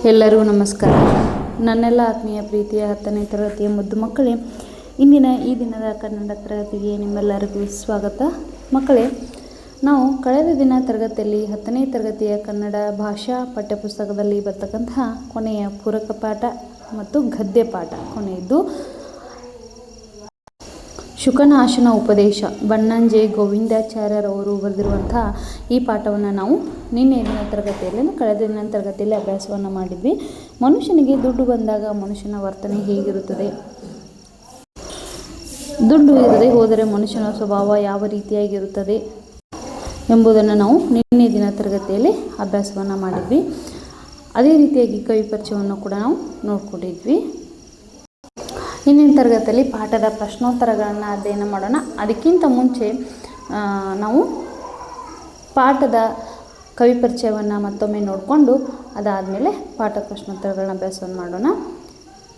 ಎಲ್ಲರಿಗೂ ನಮಸ್ಕಾರ. ನನ್ನೆಲ್ಲ ಆತ್ಮೀಯ ಪ್ರೀತಿಯ 10ನೇ ತರಗತಿಯ ಮುದ್ದು ಮಕ್ಕಳೇ, ಇಂದಿನ ಈ ದಿನದ ಕನ್ನಡ ತರಗತಿಗೆ ನಿಮ್ಮೆಲ್ಲರಿಗೂ ಸ್ವಾಗತ. ಮಕ್ಕಳೇ, ನಾವು ಕಳೆದ ದಿನ ತರಗತಿಯಲ್ಲಿ 10ನೇ ತರಗತಿಯ ಕನ್ನಡ ಭಾಷಾ ಪಠ್ಯಪುಸ್ತಕದಲ್ಲಿ ಬರ್ತಕ್ಕಂತಹ ಕೊನೆಯ ಪೂರಕ ಪಾಠ ಮತ್ತು ಗದ್ಯ ಪಾಠ ಕೊನೆಯದ್ದು ಶುಕನಾಶನ ಉಪದೇಶ ಬನ್ನಂಜೆ ಗೋವಿಂದಾಚಾರ್ಯರವರು ಬರೆದಿರುವಂತಹ ಈ ಪಾಠವನ್ನು ನಾವು ನಿನ್ನೆ ದಿನ ತರಗತಿಯಲ್ಲಿ ಕಳೆದ ದಿನ ತರಗತಿಯಲ್ಲಿ ಅಭ್ಯಾಸವನ್ನು ಮಾಡಿದ್ವಿ. ಮನುಷ್ಯನಿಗೆ ದುಡ್ಡು ಬಂದಾಗ ಮನುಷ್ಯನ ವರ್ತನೆ ಹೇಗಿರುತ್ತದೆ, ದುಡ್ಡು ಇರದೆ ಹೋದರೆ ಮನುಷ್ಯನ ಸ್ವಭಾವ ಯಾವ ರೀತಿಯಾಗಿರುತ್ತದೆ ಎಂಬುದನ್ನು ನಾವು ನಿನ್ನೆ ದಿನ ತರಗತಿಯಲ್ಲಿ ಅಭ್ಯಾಸವನ್ನು ಮಾಡಿದ್ವಿ. ಅದೇ ರೀತಿಯಾಗಿ ಕವಿ ಪರಿಚಯವನ್ನು ಕೂಡ ನಾವು ನೋಡ್ಕೊಂಡಿದ್ವಿ. ಹಿಂದಿನ ತರಗತಿಯಲ್ಲಿ ಪಾಠದ ಪ್ರಶ್ನೋತ್ತರಗಳನ್ನು ಅಧ್ಯಯನ ಮಾಡೋಣ. ಅದಕ್ಕಿಂತ ಮುಂಚೆ ನಾವು ಪಾಠದ ಕವಿ ಪರಿಚಯವನ್ನು ಮತ್ತೊಮ್ಮೆ ನೋಡಿಕೊಂಡು ಅದಾದಮೇಲೆ ಪಾಠ ಪ್ರಶ್ನೋತ್ತರಗಳನ್ನ ಅಭ್ಯಾಸವನ್ನು ಮಾಡೋಣ.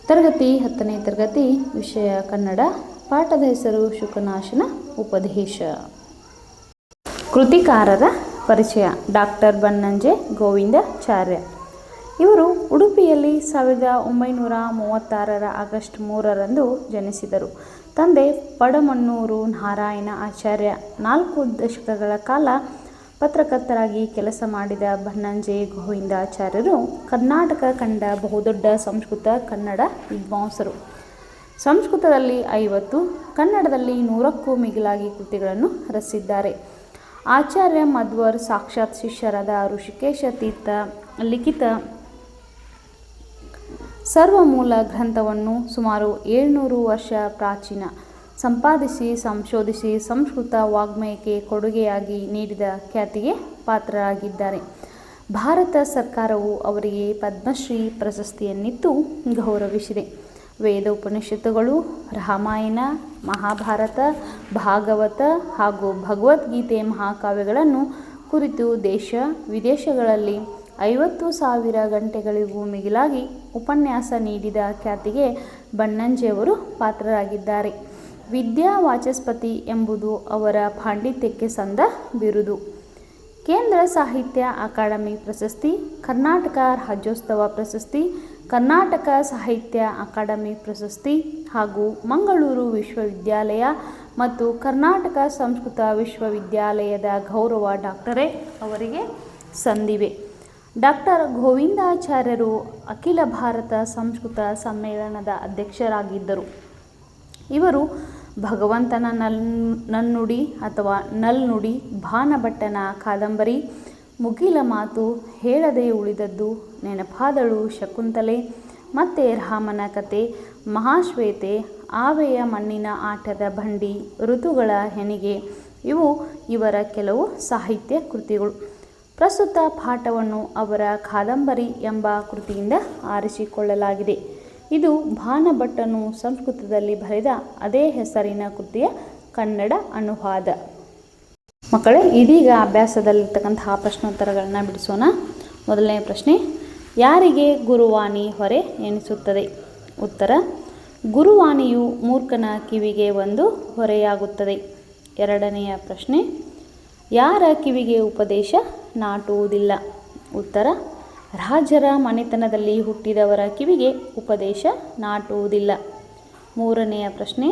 ತರಗತಿ 10ನೇ ತರಗತಿ, ವಿಷಯ ಕನ್ನಡ. ಪಾಠದ ಹೆಸರು ಶುಕನಾಶನ ಉಪದೇಶ. ಕೃತಿಕಾರರ ಪರಿಚಯ. ಡಾಕ್ಟರ್ ಬನ್ನಂಜೆ ಗೋವಿಂದಾಚಾರ್ಯ ಇವರು ಉಡುಪಿಯಲ್ಲಿ 1936 ಆಗಸ್ಟ್ 3ರಂದು ಜನಿಸಿದರು. ತಂದೆ ಪಡಮನ್ನೂರು ನಾರಾಯಣ ಆಚಾರ್ಯ. 4 ದಶಕಗಳ ಕಾಲ ಪತ್ರಕರ್ತರಾಗಿ ಕೆಲಸ ಮಾಡಿದ ಬನ್ನಂಜೆ ಗೋವಿಂದಾಚಾರ್ಯರು ಕರ್ನಾಟಕ ಕಂಡ ಬಹುದೊಡ್ಡ ಸಂಸ್ಕೃತ ಕನ್ನಡ ವಿದ್ವಾಂಸರು. ಸಂಸ್ಕೃತದಲ್ಲಿ 50, ಕನ್ನಡದಲ್ಲಿ 100ಕ್ಕೂ ಮಿಗಿಲಾಗಿ ಕೃತಿಗಳನ್ನು ರಚಿಸಿದ್ದಾರೆ. ಆಚಾರ್ಯ ಮಧ್ವರ ಸಾಕ್ಷಾತ್ ಶಿಷ್ಯರಾದ ಋಷಿಕೇಶ ತೀರ್ಥ ಲಿಖಿತ ಸರ್ವಮೂಲ ಗ್ರಂಥವನ್ನು ಸುಮಾರು 700 ವರ್ಷ ಪ್ರಾಚೀನ ಸಂಪಾದಿಸಿ ಸಂಶೋಧಿಸಿ ಸಂಸ್ಕೃತ ವಾಗ್ಮಯಕ್ಕೆ ಕೊಡುಗೆಯಾಗಿ ನೀಡಿದ ಖ್ಯಾತಿಗೆ ಪಾತ್ರರಾಗಿದ್ದಾರೆ. ಭಾರತ ಸರ್ಕಾರವು ಅವರಿಗೆ ಪದ್ಮಶ್ರೀ ಪ್ರಶಸ್ತಿಯನ್ನಿತ್ತು ಗೌರವಿಸಿದೆ. ವೇದ ಉಪನಿಷತ್ತುಗಳು, ರಾಮಾಯಣ, ಮಹಾಭಾರತ, ಭಾಗವತ ಹಾಗೂ ಭಗವದ್ಗೀತೆ ಮಹಾಕಾವ್ಯಗಳನ್ನು ಕುರಿತು ದೇಶ ವಿದೇಶಗಳಲ್ಲಿ 50,000 ಗಂಟೆಗಳಿಗೂ ಮಿಗಿಲಾಗಿ ಉಪನ್ಯಾಸ ನೀಡಿದ ಖ್ಯಾತಿಗೆ ಬನ್ನಂಜೆಯವರು ಪಾತ್ರರಾಗಿದ್ದಾರೆ. ವಿದ್ಯಾ ವಾಚಸ್ಪತಿ ಎಂಬುದು ಅವರ ಪಾಂಡಿತ್ಯಕ್ಕೆ ಸಂದ ಬಿರುದು. ಕೇಂದ್ರ ಸಾಹಿತ್ಯ ಅಕಾಡೆಮಿ ಪ್ರಶಸ್ತಿ, ಕರ್ನಾಟಕ ರಾಜ್ಯೋತ್ಸವ ಪ್ರಶಸ್ತಿ, ಕರ್ನಾಟಕ ಸಾಹಿತ್ಯ ಅಕಾಡೆಮಿ ಪ್ರಶಸ್ತಿ ಹಾಗೂ ಮಂಗಳೂರು ವಿಶ್ವವಿದ್ಯಾಲಯ ಮತ್ತು ಕರ್ನಾಟಕ ಸಂಸ್ಕೃತ ವಿಶ್ವವಿದ್ಯಾಲಯದ ಗೌರವ ಡಾಕ್ಟರೇಟ್ ಅವರಿಗೆ ಸಂದಿವೆ. ಡಾಕ್ಟರ್ ಗೋವಿಂದಾಚಾರ್ಯರು ಅಖಿಲ ಭಾರತ ಸಂಸ್ಕೃತ ಸಮ್ಮೇಳನದ ಅಧ್ಯಕ್ಷರಾಗಿದ್ದರು. ಇವರು ಭಗವಂತನ ನನ್ನುಡಿ ಅಥವಾ ನಲ್ನುಡಿ, ಭಾನಭಟ್ಟನ ಕಾದಂಬರಿ, ಮುಗಿಲ ಮಾತು, ಹೇಳದೆ ಉಳಿದದ್ದು, ನೆನಪಾದಳು ಶಕುಂತಲೆ, ಮತ್ತೆ ರಾಮನ ಕತೆ, ಮಹಾಶ್ವೇತೆ, ಆವೆಯ ಮಣ್ಣಿನ ಆಟದ ಬಂಡಿ, ಋತುಗಳ ಹೆಣಿಗೆ ಇವು ಇವರ ಕೆಲವು ಸಾಹಿತ್ಯ ಕೃತಿಗಳು. ಪ್ರಸ್ತುತ ಪಾಠವನ್ನು ಅವರ ಕಾದಂಬರಿ ಎಂಬ ಕೃತಿಯಿಂದ ಆರಿಸಿಕೊಳ್ಳಲಾಗಿದೆ. ಇದು ಭಾನಭಟ್ಟನು ಸಂಸ್ಕೃತದಲ್ಲಿ ಬರೆದ ಅದೇ ಹೆಸರಿನ ಕೃತಿಯ ಕನ್ನಡ ಅನುವಾದ. ಮಕ್ಕಳೇ, ಇದೀಗ ಅಭ್ಯಾಸದಲ್ಲಿರ್ತಕ್ಕಂತಹ ಪ್ರಶ್ನೋತ್ತರಗಳನ್ನು ಬಿಡಿಸೋಣ. ಮೊದಲನೆಯ ಪ್ರಶ್ನೆ, ಯಾರಿಗೆ ಗುರುವಾಣಿ ಹೊರೆ ಎನಿಸುತ್ತದೆ? ಉತ್ತರ, ಗುರುವಾಣಿಯು ಮೂರ್ಖನ ಕಿವಿಗೆ ಒಂದು ಹೊರೆಯಾಗುತ್ತದೆ. ಎರಡನೆಯ ಪ್ರಶ್ನೆ, ಯಾರ ಕಿವಿಗೆ ಉಪದೇಶ ನಾಟುವುದಿಲ್ಲ? ಉತ್ತರ, ರಾಜರ ಮನೆತನದಲ್ಲಿ ಹುಟ್ಟಿದವರ ಕಿವಿಗೆ ಉಪದೇಶ ನಾಟುವುದಿಲ್ಲ. ಮೂರನೆಯ ಪ್ರಶ್ನೆ,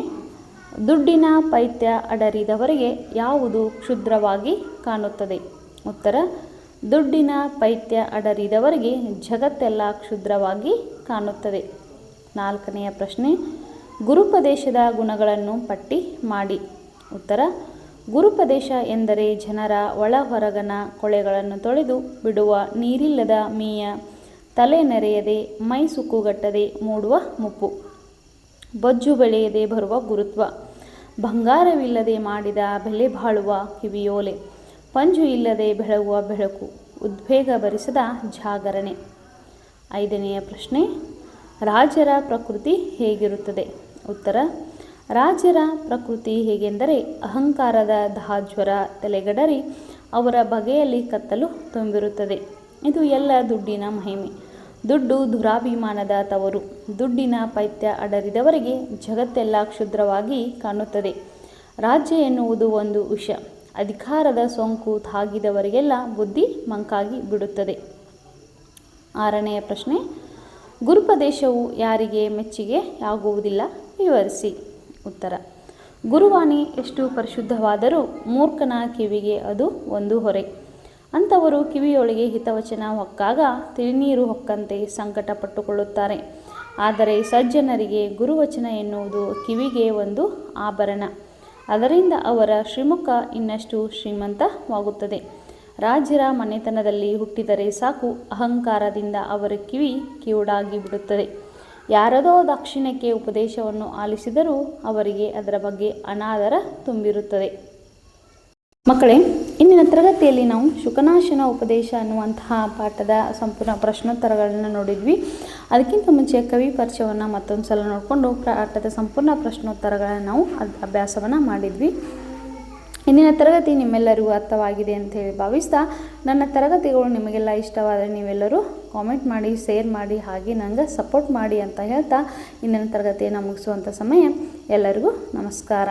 ದುಡ್ಡಿನ ಪೈತ್ಯ ಅಡರಿದವರಿಗೆ ಯಾವುದು ಕ್ಷುದ್ರವಾಗಿ ಕಾಣುತ್ತದೆ? ಉತ್ತರ, ದುಡ್ಡಿನ ಪೈತ್ಯ ಅಡರಿದವರಿಗೆ ಜಗತ್ತೆಲ್ಲ ಕ್ಷುದ್ರವಾಗಿ ಕಾಣುತ್ತದೆ. ನಾಲ್ಕನೆಯ ಪ್ರಶ್ನೆ, ಗುರುಪದೇಶದ ಗುಣಗಳನ್ನು ಪಟ್ಟಿ ಮಾಡಿ. ಉತ್ತರ, ಗುರುಪದೇಶ ಎಂದರೆ ಜನರ ಒಳ ಹೊರಗನ ಕೊಳೆಗಳನ್ನು ತೊಳೆದು ಬಿಡುವ ನೀರಿಲ್ಲದ ಮೀಯ, ತಲೆ ನೆರೆಯದೆ ಮೈ ಸುಕ್ಕುಗಟ್ಟದೆ ಮೂಡುವ ಮುಪ್ಪು, ಬೊಜ್ಜು ಬೆಳೆಯದೆ ಬರುವ ಗುರುತ್ವ, ಬಂಗಾರವಿಲ್ಲದೆ ಮಾಡಿದ ಬೆಲೆ ಬಾಳುವ ಕಿವಿಯೋಲೆ, ಪಂಜು ಇಲ್ಲದೆ ಬೆಳಗುವ ಬೆಳಕು, ಉದ್ವೇಗ ಭರಿಸದ ಜಾಗರಣೆ. ಐದನೆಯ ಪ್ರಶ್ನೆ, ರಾಜರ ಪ್ರಕೃತಿ ಹೇಗಿರುತ್ತದೆ? ಉತ್ತರ, ರಾಜರ ಪ್ರಕೃತಿ ಹೇಗೆಂದರೆ ಅಹಂಕಾರದ ದಹಾಜ್ವರ ತಲೆಗಡರಿ ಅವರ ಬಗೆಯಲ್ಲಿ ಕತ್ತಲು ತುಂಬಿರುತ್ತದೆ. ಇದು ಎಲ್ಲ ದುಡ್ಡಿನ ಮಹಿಮೆ. ದುಡ್ಡು ದುರಾಭಿಮಾನದ ತವರು. ದುಡ್ಡಿನ ಪೈತ್ಯ ಅಡರಿದವರಿಗೆ ಜಗತ್ತೆಲ್ಲ ಕ್ಷುದ್ರವಾಗಿ ಕಾಣುತ್ತದೆ. ರಾಜ್ಯ ಎನ್ನುವುದು ಒಂದು ವಿಷ. ಅಧಿಕಾರದ ಸೋಂಕು ತಾಗಿದವರಿಗೆಲ್ಲ ಬುದ್ಧಿ ಮಂಕಾಗಿ ಬಿಡುತ್ತದೆ. 6ನೆಯ ಪ್ರಶ್ನೆ, ಗುರುಪದೇಶವು ಯಾರಿಗೆ ಮೆಚ್ಚುಗೆಯಾಗುವುದಿಲ್ಲ, ವಿವರಿಸಿ. ಉತ್ತರ, ಗುರುವಾಣಿ ಎಷ್ಟು ಪರಿಶುದ್ಧವಾದರೂ ಮೂರ್ಖನ ಕಿವಿಗೆ ಅದು ಒಂದು ಹೊರೆ. ಅಂಥವರು ಕಿವಿಯೊಳಗೆ ಹಿತವಚನ ಹೊಕ್ಕಾಗ ತಿಳಿನೀರು ಹೊಕ್ಕಂತೆ ಸಂಕಟ ಪಟ್ಟುಕೊಳ್ಳುತ್ತಾರೆ. ಆದರೆ ಸಜ್ಜನರಿಗೆ ಗುರುವಚನ ಎನ್ನುವುದು ಕಿವಿಗೆ ಒಂದು ಆಭರಣ. ಅದರಿಂದ ಅವರ ಶ್ರೀಮುಖ ಇನ್ನಷ್ಟು ಶ್ರೀಮಂತವಾಗುತ್ತದೆ. ರಾಜ್ಯರ ಮನೆತನದಲ್ಲಿ ಹುಟ್ಟಿದರೆ ಸಾಕು, ಅಹಂಕಾರದಿಂದ ಅವರ ಕಿವಿ ಕಿವುಡಾಗಿ ಬಿಡುತ್ತದೆ. ಯಾರದೋ ದಾಕ್ಷಿಣ್ಯಕ್ಕೆ ಉಪದೇಶವನ್ನು ಆಲಿಸಿದರೂ ಅವರಿಗೆ ಅದರ ಬಗ್ಗೆ ಅನಾದರ ತುಂಬಿರುತ್ತದೆ. ಮಕ್ಕಳೇ, ಇಂದಿನ ತರಗತಿಯಲ್ಲಿ ನಾವು ಶುಕನಾಶನ ಉಪದೇಶ ಅನ್ನುವಂತಹ ಪಾಠದ ಸಂಪೂರ್ಣ ಪ್ರಶ್ನೋತ್ತರಗಳನ್ನು ನೋಡಿದ್ವಿ. ಅದಕ್ಕಿಂತ ಮುಂಚೆ ಕವಿ ಪರಿಚಯವನ್ನು ಮತ್ತೊಂದು ಸಲ ನೋಡಿಕೊಂಡು ಪಾಠದ ಸಂಪೂರ್ಣ ಪ್ರಶ್ನೋತ್ತರಗಳನ್ನು ನಾವು ಅಭ್ಯಾಸವನ್ನು ಮಾಡಿದ್ವಿ. ಇಂದಿನ ತರಗತಿ ನಿಮ್ಮೆಲ್ಲರಿಗೂ ಅರ್ಥವಾಗಿದೆ ಅಂತ ಹೇಳಿ ಭಾವಿಸ್ತಾ, ನನ್ನ ತರಗತಿಗಳು ನಿಮಗೆಲ್ಲ ಇಷ್ಟವಾದರೆ ನೀವೆಲ್ಲರೂ ಕಾಮೆಂಟ್ ಮಾಡಿ, ಶೇರ್ ಮಾಡಿ, ಹಾಗೆ ನನಗೆ ಸಪೋರ್ಟ್ ಮಾಡಿ ಅಂತ ಹೇಳ್ತಾ ಇಂದಿನ ತರಗತಿಯನ್ನು ಮುಗಿಸುವಂಥ ಸಮಯ. ಎಲ್ಲರಿಗೂ ನಮಸ್ಕಾರ.